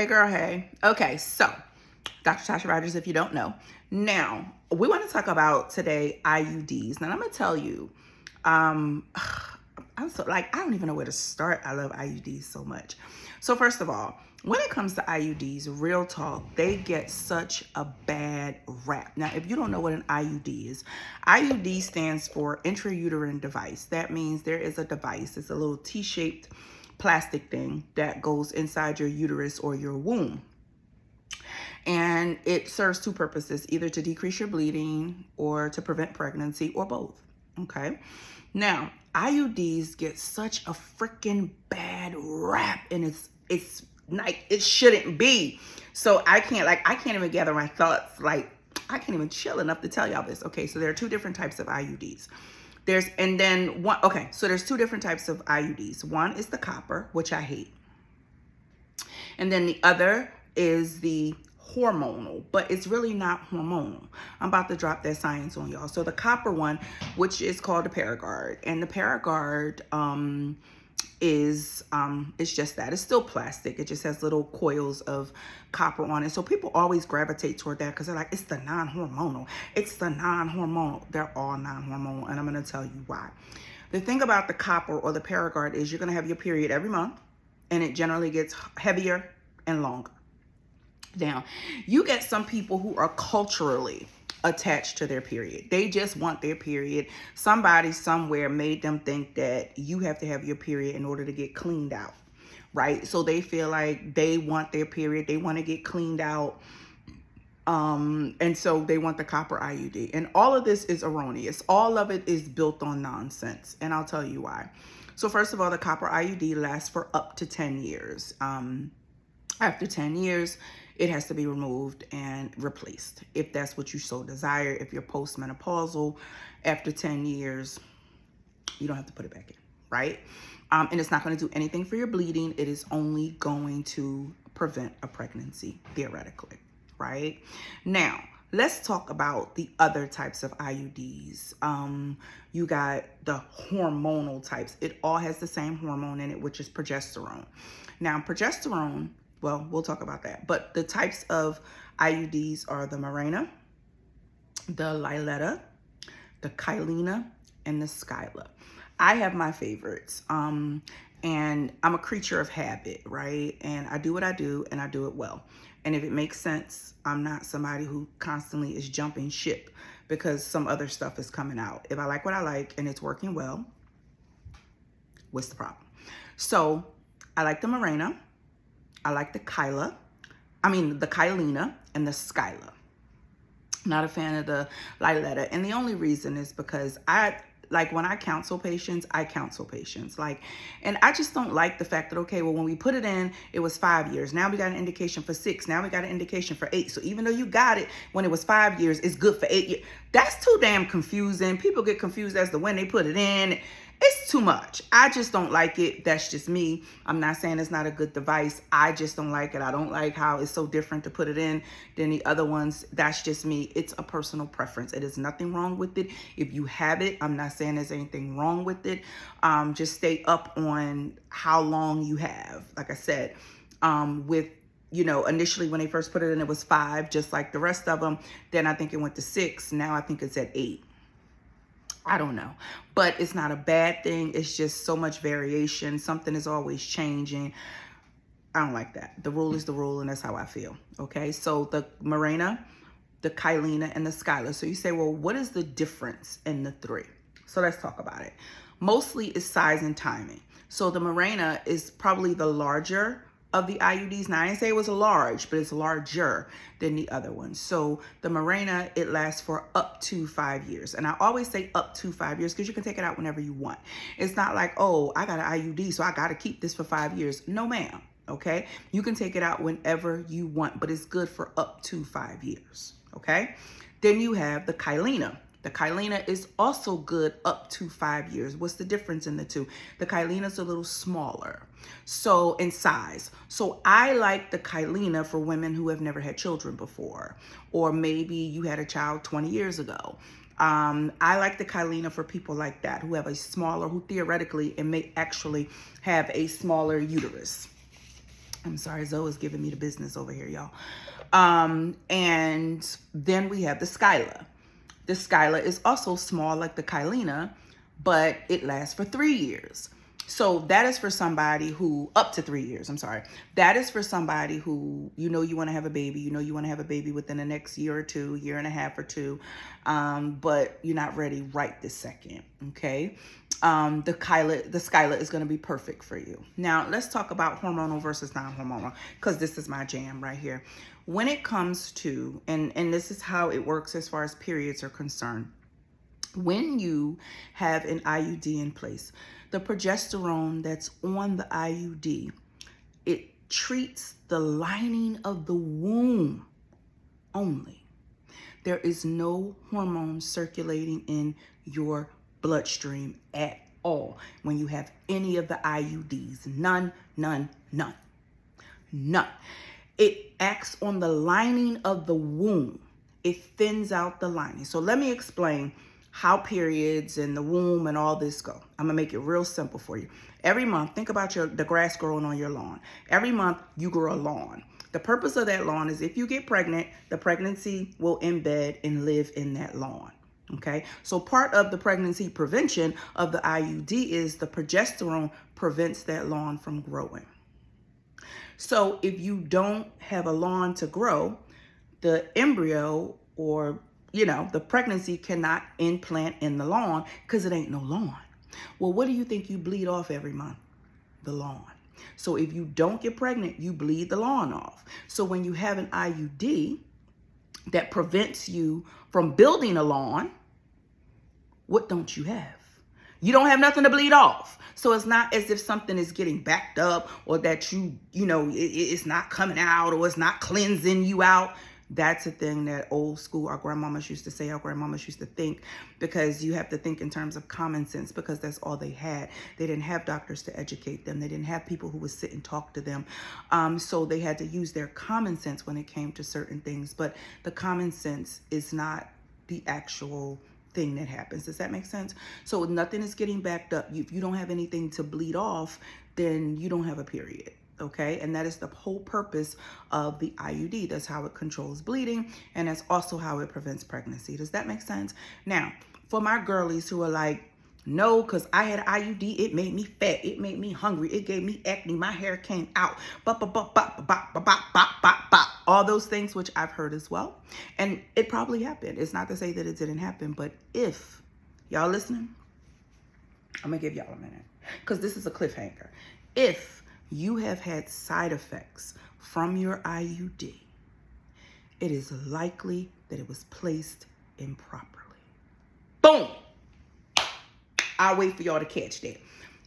Hey girl, hey. Okay, so Dr. Tasha Rogers, if you don't know. Now, we want to talk about today IUDs. Now, I'm going to tell you, I'm so like, I don't even know where to start. I love IUDs so much. So first of all, when it comes to IUDs, real talk, they get such a bad rap. Now, if you don't know what an IUD is, IUD stands for intrauterine device. That means there is a device. It's a little T-shaped plastic thing that goes inside your uterus or your womb. And it serves two purposes, either to decrease your bleeding or to prevent pregnancy or both. Okay. Now, IUDs get such a freaking bad rap, and it's like it shouldn't be. So I can't even gather my thoughts. Like, I can't even chill enough to tell y'all this. Okay, so there are two different types of IUDs. There's two different types of IUDs. One is the copper, which I hate. And then the other is the hormonal, but it's really not hormonal. I'm about to drop that science on y'all. So the copper one, which is called the Paragard, and the Paragard it's just that. It's still plastic. It just has little coils of copper on it. So people always gravitate toward that because they're like, it's the non-hormonal. It's the non-hormonal. They're all non-hormonal, and I'm going to tell you why. The thing about the copper or the Paragard is you're going to have your period every month, and it generally gets heavier and longer. Now, you get some people who are culturally attached to their period. They just want their period. Somebody somewhere made them think that you have to have your period in order to get cleaned out, right? So they feel like they want their period. They want to get cleaned out. And so they want the copper IUD. And all of this is erroneous. All of it is built on nonsense. And I'll tell you why. So first of all, the copper IUD lasts for up to 10 years. After 10 years, it has to be removed and replaced if that's what you so desire. If you're postmenopausal, after 10 years, you don't have to put it back in, right? And it's not going to do anything for your bleeding. It is only going to prevent a pregnancy, theoretically, right? Now, let's talk about the other types of IUDs. You got the hormonal types. It all has the same hormone in it, which is progesterone. Now, progesterone, well, we'll talk about that. But the types of IUDs are the Mirena, the Liletta, the Kyleena, and the Skyla. I have my favorites. And I'm a creature of habit, right? And I do what I do, and I do it well. And if it makes sense, I'm not somebody who constantly is jumping ship because some other stuff is coming out. If I like what I like and it's working well, what's the problem? So I like the Mirena. I like the Kyleena and the Skyla. Not a fan of the Liletta. And the only reason is because when I counsel patients, and I just don't like the fact that, okay, well, when we put it in, it was 5 years. Now we got an indication for 6. Now we got an indication for 8. So even though you got it when it was 5 years, it's good for 8 years. That's too damn confusing. People get confused as to when they put it in. It's too much. I just don't like it. That's just me. I'm not saying it's not a good device. I just don't like it. I don't like how it's so different to put it in than the other ones. That's just me. It's a personal preference. It is nothing wrong with it. If you have it, I'm not saying there's anything wrong with it. Just stay up on how long you have. Like I said, initially when they first put it in, it was 5, just like the rest of them. Then I think it went to 6. Now I think it's at 8. I don't know, but it's not a bad thing. It's just so much variation. Something is always changing. I don't like that. The rule is the rule, and that's how I feel. Okay, so the Mirena, the Kyleena, and the Skyla. So you say, well, what is the difference in the 3? So let's talk about it. Mostly it's size and timing. So the Mirena is probably the larger of the IUDs. Now, I didn't say it was large, but it's larger than the other ones. So the Mirena, it lasts for up to 5 years. And I always say up to 5 years because you can take it out whenever you want. It's not like, oh, I got an IUD, so I got to keep this for 5 years. No, ma'am. Okay. You can take it out whenever you want, but it's good for up to 5 years. Okay. Then you have the Kyleena. The Kyleena is also good up to 5 years. What's the difference in the two? The Kyleena is a little smaller, so in size. So I like the Kyleena for women who have never had children before, or maybe you had a child 20 years ago. I like the Kyleena for people like that who have a smaller, who theoretically and may actually have a smaller uterus. I'm sorry, Zoe is giving me the business over here, y'all. And then we have the Skyla. The Skyla is also small like the Kylena, but it lasts for 3 years. So that is for somebody who, up to 3 years, I'm sorry. That is for somebody who, you know, you want to have a baby. You know, you want to have a baby within the next year or two, year and a half or two. But you're not ready right this second, okay? The Skyla is going to be perfect for you. Now, let's talk about hormonal versus non-hormonal, because this is my jam right here. When it comes to, and this is how it works as far as periods are concerned. When you have an IUD in place, the progesterone that's on the IUD, it treats the lining of the womb only. There is no hormone circulating in your bloodstream at all when you have any of the IUDs. None, none, none, none. It acts on the lining of the womb. It thins out the lining. So let me explain how periods and the womb and all this go. I'm gonna make it real simple for you. Every month, think about the grass growing on your lawn. Every month you grow a lawn. The purpose of that lawn is if you get pregnant, the pregnancy will embed and live in that lawn. Okay, so part of the pregnancy prevention of the IUD is the progesterone prevents that lawn from growing. So if you don't have a lawn to grow, the embryo or, you know, the pregnancy cannot implant in the lawn because it ain't no lawn. Well, what do you think you bleed off every month? The lawn. So if you don't get pregnant, you bleed the lawn off. So when you have an IUD that prevents you from building a lawn, what don't you have? You don't have nothing to bleed off. So it's not as if something is getting backed up or that you know, it's not coming out or it's not cleansing you out. That's a thing that old school, our grandmamas used to say, our grandmamas used to think, because you have to think in terms of common sense, because that's all they had. They didn't have doctors to educate them. They didn't have people who would sit and talk to them. So they had to use their common sense when it came to certain things. But the common sense is not the actual thing that happens. Does that make sense? So nothing is getting backed up. If you don't have anything to bleed off, then you don't have a period. Okay, and that is the whole purpose of the IUD. That's how it controls bleeding, and that's also how it prevents pregnancy. Does that make sense? Now, for my girlies who are like, no, because I had IUD, it made me fat, it made me hungry, it gave me acne, my hair came out, all those things, which I've heard as well. And it probably happened. It's not to say that it didn't happen, but if y'all listening, I'm gonna give y'all a minute, because this is a cliffhanger. If you have had side effects from your IUD, it is likely that it was placed improperly. Boom! I'll wait for y'all to catch that.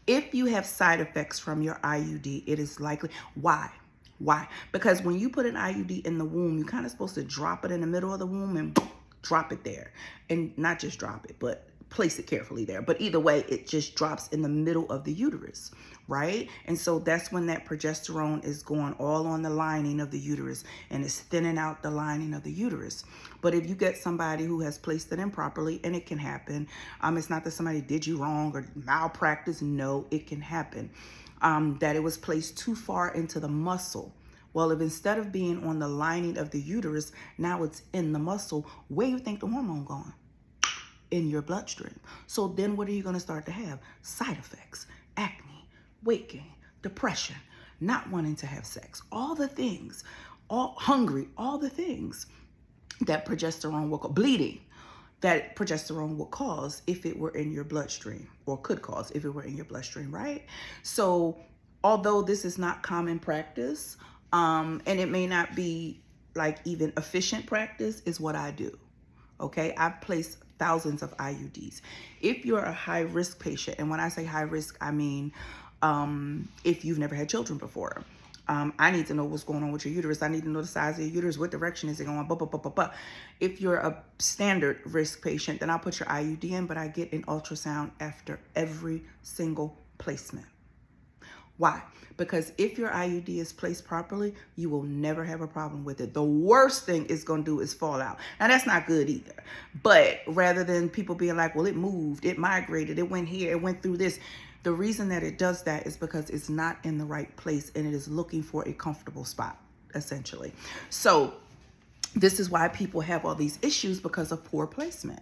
If you have side effects from your IUD, it is likely. Why? Why? Because when you put an IUD in the womb, you're kind of supposed to drop it in the middle of the womb and drop it there. And not just drop it, but place it carefully there. But either way, it just drops in the middle of the uterus, right? And so that's when that progesterone is going all on the lining of the uterus and is thinning out the lining of the uterus. But if you get somebody who has placed it improperly, and it can happen, it's not that somebody did you wrong or malpractice. No, it can happen. That it was placed too far into the muscle. Well, if instead of being on the lining of the uterus, now it's in the muscle, where you think the hormone going? In your bloodstream. So then what are you going to start to have? Side effects, acne, weight gain, depression, not wanting to have sex, all the things, all hungry, all the things that progesterone will, bleeding, that progesterone will cause if it were in your bloodstream, or could cause if it were in your bloodstream, right? So although this is not common practice, and it may not be like even efficient practice, is what I do. Okay, I've placed thousands of IUDs. If you're a high risk patient, and when I say high risk, I mean if you've never had children before, I need to know what's going on with your uterus. I need to know the size of your uterus. What direction is it going? If you're a standard risk patient, then I'll put your IUD in, but I get an ultrasound after every single placement. Why? Because if your IUD is placed properly, you will never have a problem with it. The worst thing it's going to do is fall out. Now, that's not good either. But rather than people being like, well, it moved, it migrated, it went here, it went through this. The reason that it does that is because it's not in the right place and it is looking for a comfortable spot, essentially. So this is why people have all these issues, because of poor placement.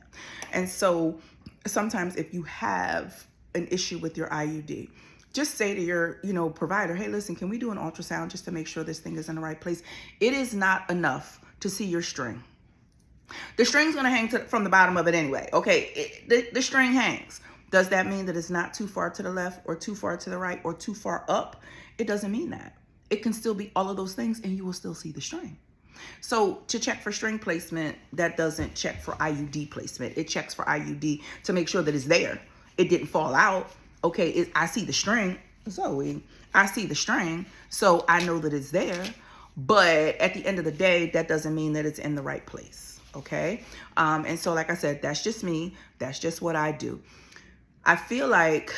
And so sometimes if you have an issue with your IUD, just say to your, provider, hey, listen, can we do an ultrasound just to make sure this thing is in the right place? It is not enough to see your string. The string's going to hang from the bottom of it anyway. Okay, the string hangs. Does that mean that it's not too far to the left or too far to the right or too far up? It doesn't mean that. It can still be all of those things and you will still see the string. So to check for string placement, that doesn't check for IUD placement. It checks for IUD to make sure that it's there. It didn't fall out. Okay, I see the string. Zoe, I see the string, so I know that it's there. But at the end of the day, that doesn't mean that it's in the right place. Okay, and so like I said, that's just me. That's just what I do. I feel like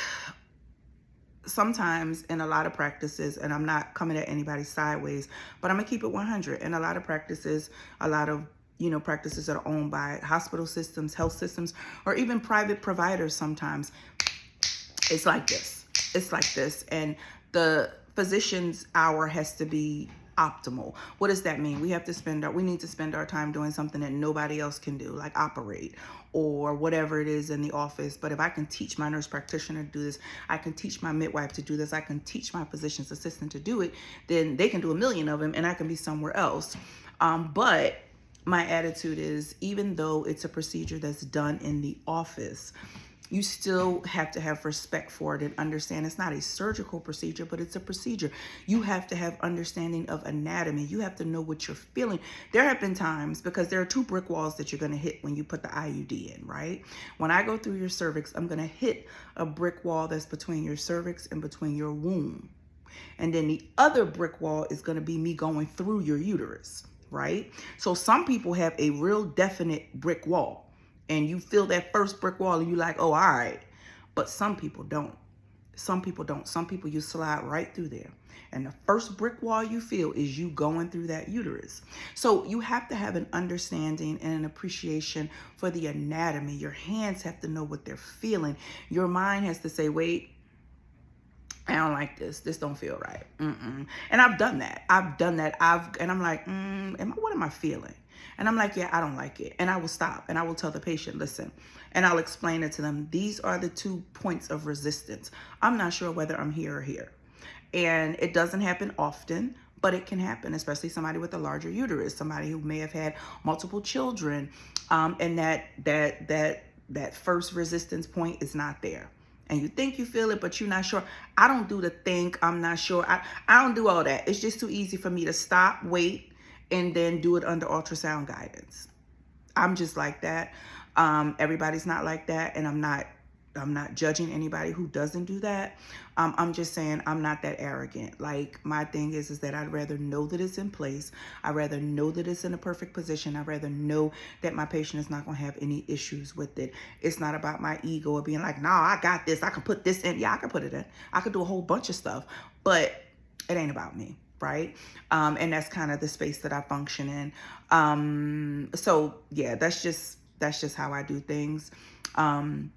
sometimes in a lot of practices, and I'm not coming at anybody sideways, but I'm gonna keep it 100. In a lot of practices, practices that are owned by hospital systems, health systems, or even private providers, sometimes it's like this. It's like this. And the physician's hour has to be optimal. What does that mean? We need to spend our time doing something that nobody else can do, like operate or whatever it is in the office. But if I can teach my nurse practitioner to do this, I can teach my midwife to do this, I can teach my physician's assistant to do it, then they can do a million of them and I can be somewhere else. But my attitude is, even though it's a procedure that's done in the office, you still have to have respect for it and understand it's not a surgical procedure, but it's a procedure. You have to have understanding of anatomy. You have to know what you're feeling. There have been times, because there are 2 brick walls that you're going to hit when you put the IUD in, right? When I go through your cervix, I'm going to hit a brick wall that's between your cervix and between your womb. And then the other brick wall is going to be me going through your uterus, right? So some people have a real definite brick wall. And you feel that first brick wall and you're like, oh, all right. But some people don't. Some people don't. Some people, you slide right through there. And the first brick wall you feel is you going through that uterus. So you have to have an understanding and an appreciation for the anatomy. Your hands have to know what they're feeling. Your mind has to say, wait, I don't like this. This don't feel right. And I've done that. And I'm like, what am I feeling? And I'm like, yeah, I don't like it. And I will stop and I will tell the patient, listen, and I'll explain it to them. These are the 2 points of resistance. I'm not sure whether I'm here or here. And it doesn't happen often, but it can happen, especially somebody with a larger uterus, somebody who may have had multiple children. And that first resistance point is not there. And you think you feel it, but you're not sure. I don't do the think, I'm not sure. I don't do all that. It's just too easy for me to stop, wait, and then do it under ultrasound guidance. I'm just like that. Everybody's not like that. And I'm not judging anybody who doesn't do that. I'm just saying I'm not that arrogant. Like, my thing is that I'd rather know that it's in place. I'd rather know that it's in a perfect position. I'd rather know that my patient is not going to have any issues with it. It's not about my ego or being like, nah, I got this. I can put this in. Yeah, I can put it in. I could do a whole bunch of stuff, but it ain't about me. Right. And that's kind of the space that I function in. So yeah, that's just how I do things. And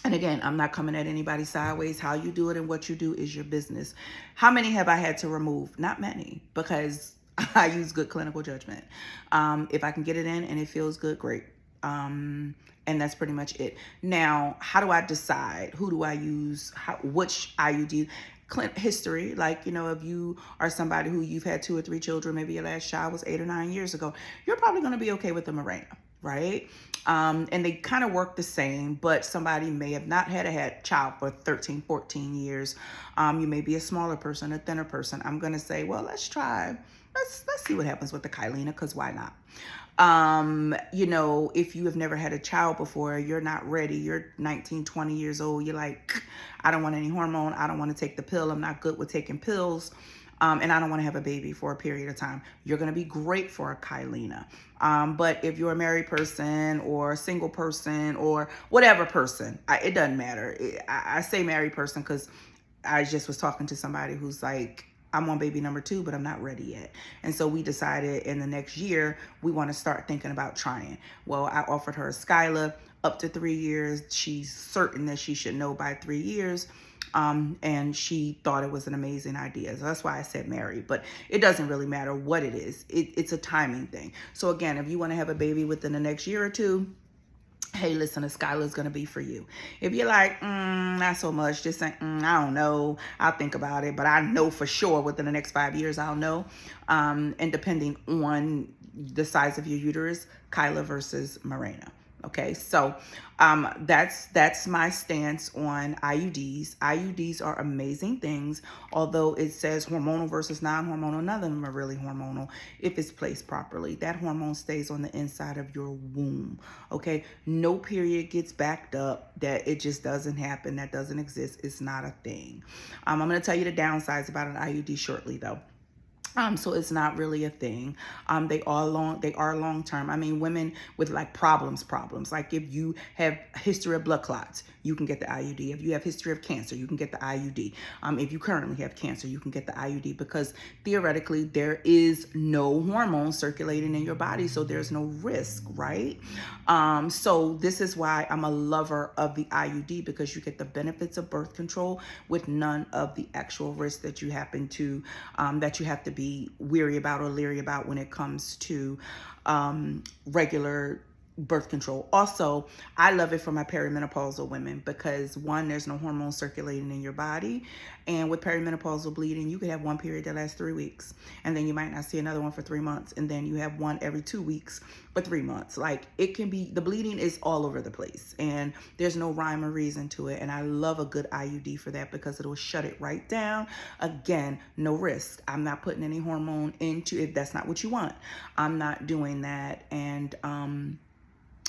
again, I'm not coming at anybody sideways. How you do it and what you do is your business. How many have I had to remove? Not many, because I use good clinical judgment. If I can get it in and it feels good, great. And that's pretty much it. Now, how do I decide? Who do I use? Which IUD? History, like, if you are somebody who you've had 2 or 3 children, maybe your last child was 8 or 9 years ago, you're probably going to be okay with the Mirena, right? And they kind of work the same, but somebody may have not had a child for 13, 14 years. You may be a smaller person, a thinner person. I'm going to say, well, let's see what happens with the Kyleena, because why not? If you have never had a child before, you're not ready, you're 19, 20 years old, you're like, I don't want any hormone, I don't want to take the pill, I'm not good with taking pills, and I don't want to have a baby for a period of time, you're going to be great for a Kyleena. But if you're a married person or a single person or whatever person, it doesn't matter. I say married person because I just was talking to somebody who's like, I'm on baby number 2, but I'm not ready yet. And so we decided in the next year, we want to start thinking about trying. Well, I offered her a Skyla up to 3 years. She's certain that she should know by 3 years. And she thought it was an amazing idea. So that's why I said married, but it doesn't really matter what it is. It's a timing thing. So again, if you want to have a baby within the next year or two, hey, listen, a Skylar's going to be for you. If you're like, not so much, just saying, I don't know, I'll think about it, but I know for sure within the next 5 years, I'll know. And depending on the size of your uterus, Kyla versus Mirena. Okay, so that's my stance on IUDs. IUDs are amazing things, although it says hormonal versus non-hormonal. None of them are really hormonal if it's placed properly. That hormone stays on the inside of your womb. Okay, no period gets backed up. That it just doesn't happen. That doesn't exist. It's not a thing. I'm going to tell you the downsides about an IUD shortly, though. So it's not really a thing. They are long term. I mean, women with like problems, like if you have history of blood clots, you can get the IUD. If you have history of cancer, you can get the IUD. If you currently have cancer, you can get the IUD, because theoretically there is no hormone circulating in your body, so there's no risk, right? So this is why I'm a lover of the IUD, because you get the benefits of birth control with none of the actual risks that you happen to that you have to be weary about or leery about when it comes to regular birth control. Also, I love it for my perimenopausal women because, one, there's no hormones circulating in your body, and with perimenopausal bleeding, you could have one period that lasts 3 weeks, and then you might not see another one for 3 months, and then you have one every 2 weeks for 3 months. Like, it can be, the bleeding is all over the place, and there's no rhyme or reason to it, and I love a good IUD for that because it'll shut it right down. Again, no risk. I'm not putting any hormone into, if that's not what you want, I'm not doing that. And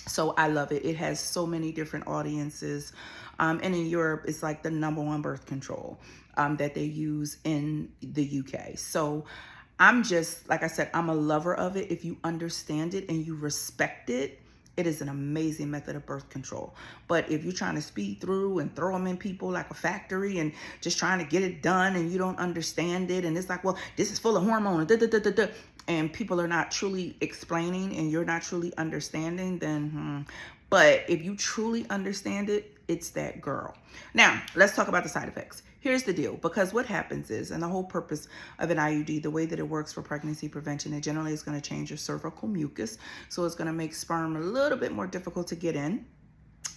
so I love it. It has so many different audiences. And in Europe, it's like the #1 birth control that they use in the UK. So I'm just, like I said, I'm a lover of it. If you understand it and you respect it, it is an amazing method of birth control. But if you're trying to speed through and throw them in people like a factory and just trying to get it done and you don't understand it, and it's like, well, this is full of hormone, and people are not truly explaining and you're not truly understanding, then But if you truly understand it, it's that girl. Now, let's talk about the side effects. Here's the deal, because what happens is, and the whole purpose of an IUD, the way that it works for pregnancy prevention, it generally is going to change your cervical mucus. So it's going to make sperm a little bit more difficult to get in,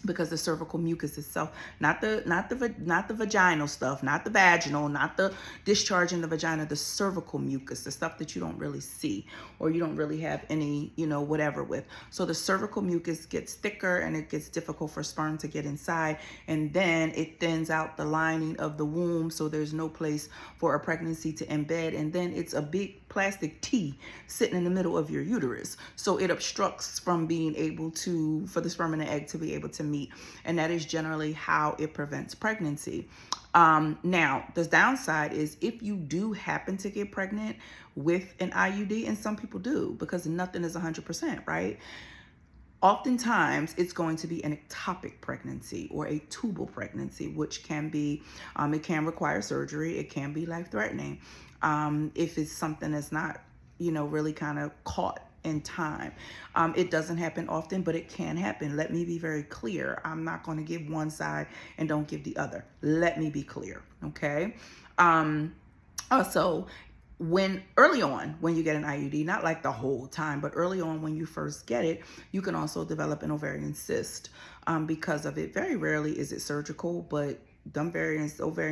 because the cervical mucus itself, not the vaginal stuff, not the vaginal, not the discharge in the vagina, the cervical mucus, the stuff that you don't really see or you don't really have any, whatever with. So the cervical mucus gets thicker and it gets difficult for sperm to get inside, and then it thins out the lining of the womb, so there's no place for a pregnancy to embed, and then it's a big plastic T sitting in the middle of your uterus. So it obstructs from being able to, for the sperm and the egg to be able to meet. And that is generally how it prevents pregnancy. Now, the downside is if you do happen to get pregnant with an IUD, and some people do, because nothing is 100%, right? Oftentimes, it's going to be an ectopic pregnancy or a tubal pregnancy, which can be, it can require surgery. It can be life-threatening if it's something that's not, really kind of caught in time. It doesn't happen often, but it can happen. Let me be very clear. I'm not going to give one side and don't give the other. Let me be clear, okay? Also, early on, when you get an IUD, not like the whole time, but early on when you first get it, you can also develop an ovarian cyst because of it. Very rarely is it surgical, but them ovarian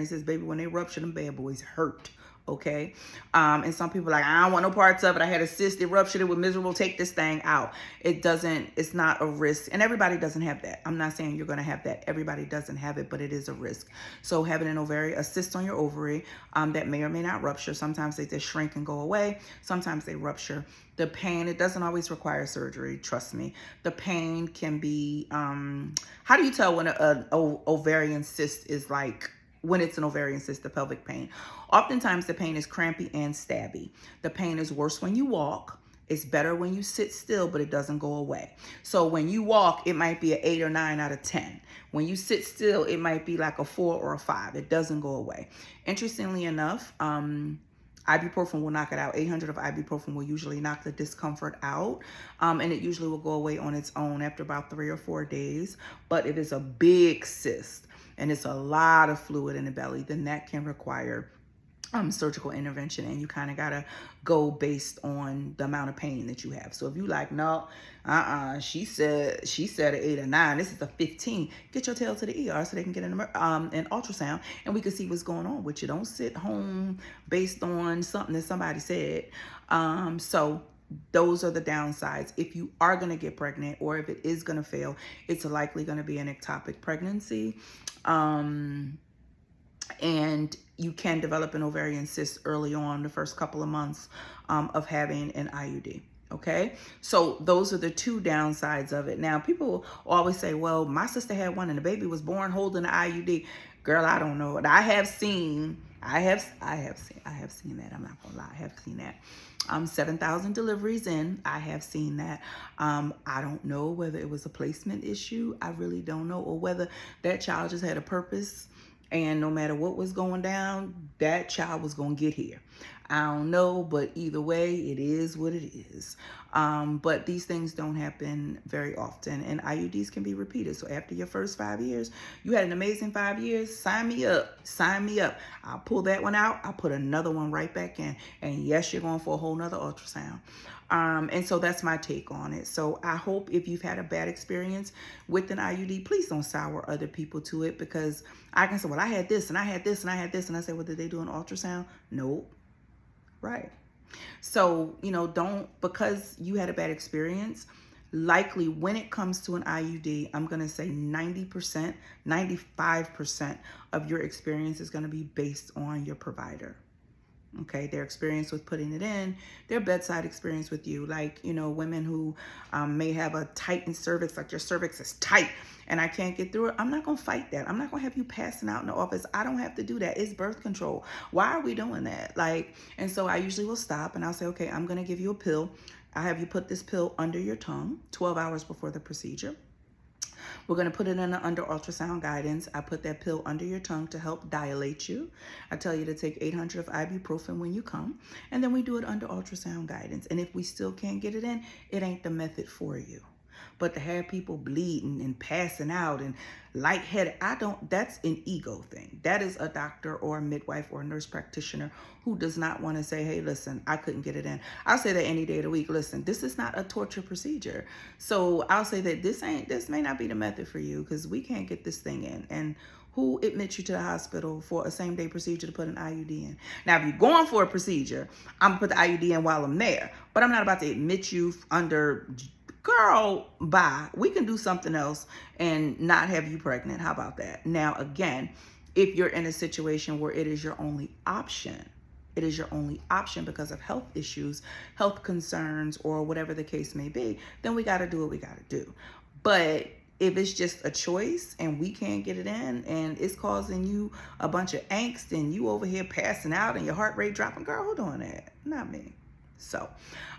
cysts, baby, when they rupture, them bad boys hurt. Okay. And some people are like, I don't want no parts of it. I had a cyst, it ruptured, it was miserable. Take this thing out. It's not a risk. And everybody doesn't have that. I'm not saying you're going to have that. Everybody doesn't have it, but it is a risk. So having a cyst on your ovary that may or may not rupture. Sometimes they just shrink and go away. Sometimes they rupture. The pain, it doesn't always require surgery. Trust me. The pain can be, how do you tell when an ovarian cyst is like, when it's an ovarian cyst, the pelvic pain? Oftentimes the pain is crampy and stabby. The pain is worse when you walk. It's better when you sit still, but it doesn't go away. So when you walk, it might be an 8 or 9 out of 10. When you sit still, it might be like a 4 or a 5. It doesn't go away. Interestingly enough, ibuprofen will knock it out. 800 of ibuprofen will usually knock the discomfort out. And it usually will go away on its own after about 3 or 4 days. But if it's a big cyst, and it's a lot of fluid in the belly, then that can require surgical intervention, and you kind of gotta go based on the amount of pain that you have. So if you like, no, she said an 8 or 9, this is a 15, get your tail to the ER so they can get an ultrasound and we can see what's going on with you. Don't sit home based on something that somebody said. So those are the downsides. If you are going to get pregnant, or if it is going to fail, it's likely going to be an ectopic pregnancy. And you can develop an ovarian cyst early on, the first couple of months of having an IUD. Okay, so those are the two downsides of it. Now, people always say, well, my sister had one and the baby was born holding an IUD. Girl, I don't know. I have seen that. I'm not gonna lie, I have seen that. 7,000 deliveries in, I have seen that. I don't know whether it was a placement issue. I really don't know, or whether that child just had a purpose, and no matter what was going down, that child was going to get here. I don't know, but either way, it is what it is. But these things don't happen very often, and IUDs can be repeated. So after your first 5 years, you had an amazing 5 years, sign me up, sign me up. I'll pull that one out, I'll put another one right back in, and yes, you're going for a whole nother ultrasound. And so that's my take on it. So I hope if you've had a bad experience with an IUD, please don't sour other people to it, because I can say, well, I had this and I had this and I had this. And I say, well, did they do an ultrasound? Nope. Right. So, don't, because you had a bad experience, likely when it comes to an IUD, I'm going to say 90%, 95% of your experience is going to be based on your provider. Okay, their experience with putting it in, their bedside experience with you. Like, women who may have a tightened cervix, like your cervix is tight and I can't get through it. I'm not going to fight that. I'm not going to have you passing out in the office. I don't have to do that. It's birth control. Why are we doing that? And so I usually will stop and I'll say, okay, I'm going to give you a pill. I'll have you put this pill under your tongue 12 hours before the procedure. We're going to put it in under ultrasound guidance. I put that pill under your tongue to help dilate you. I tell you to take 800 of ibuprofen when you come. And then we do it under ultrasound guidance. And if we still can't get it in, it ain't the method for you. But to have people bleeding and passing out and lightheaded, that's an ego thing. That is a doctor or a midwife or a nurse practitioner who does not want to say, hey, listen, I couldn't get it in. I'll say that any day of the week. Listen, this is not a torture procedure. So I'll say that this may not be the method for you, because we can't get this thing in. And who admits you to the hospital for a same-day procedure to put an IUD in? Now, if you're going for a procedure, I'm going to put the IUD in while I'm there. But I'm not about to admit you under... Girl, bye. We can do something else and not have you pregnant. How about that? Now, again, if you're in a situation where it is your only option, because of health issues, health concerns, or whatever the case may be, then we got to do what we got to do. But if it's just a choice and we can't get it in and it's causing you a bunch of angst and you over here passing out and your heart rate dropping, girl, who doing that? Not me. So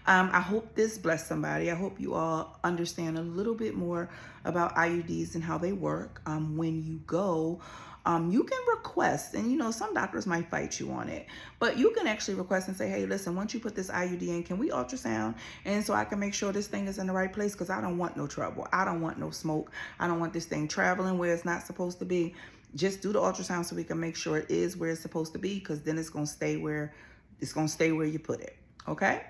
I hope this blessed somebody. I hope you all understand a little bit more about IUDs and how they work. When you go, you can request, and some doctors might fight you on it, but you can actually request and say, hey, listen, once you put this IUD in, can we ultrasound? And so I can make sure this thing is in the right place, because I don't want no trouble. I don't want no smoke. I don't want this thing traveling where it's not supposed to be. Just do the ultrasound so we can make sure it is where it's supposed to be, because then it's going to stay where you put it. Okay?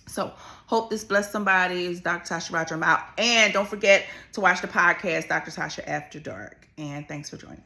So hope this blessed somebody. It's Dr. Tasha Roger. I'm out. And don't forget to watch the podcast, Dr. Tasha After Dark. And thanks for joining.